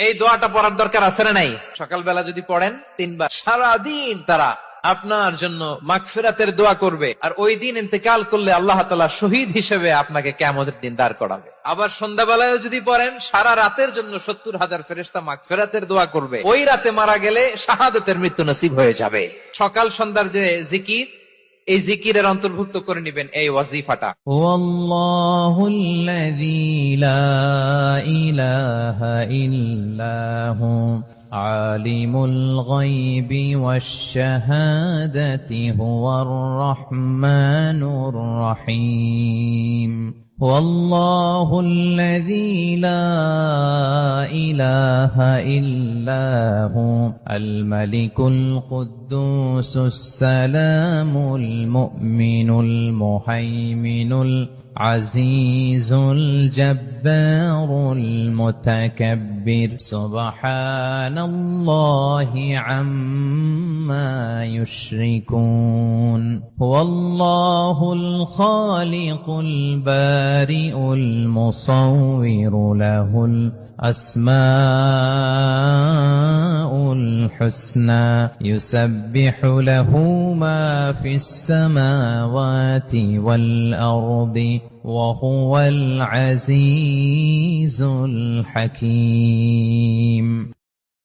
এই দোয়াটা পড়ার দরকার আছে না নাই? সকালবেলা যদি পড়েন 3 বার, সারাদিন তারা আপনার জন্য মাগফিরাতের দোয়া করবে। আর ওই দিন ইন্তেকাল করলে আল্লাহ তাআলা শহীদ হিসেবে আপনাকে কিয়ামতের দিন দাঁড় করাবে। আবার সন্ধ্যাবেলায় যদি পড়েন, সারা রাতের জন্য 70,000 ফেরেশতা মাগফিরাতের দোয়া করবে। ওই রাতে মারা গেলে শাহাদাতের মৃত্যু নসিব হয়ে যাবে। সকাল সন্ধ্যার যে জিকির, এই জিকিরের অন্তর্ভুক্ত করে নেবেন এই ওয়াজিফাটা। ওয়াল্লাহুল্লাযী লা ইলাহা ইল্লাহু আলিমুল গায়বি ওয়াশ শাহাদাতি হুয়ার রহমানুর রহিম। والله الذي لا إله إلا هو الملك القدوس السلام المؤمن المهيمن العزيز الجبار المتكبر سبحان الله عما يشركون هو الله الخالق البارئ المصور له الأسماء الحسنى يسبح له ما في السماوات والأرض وهو العزيز الحكيم।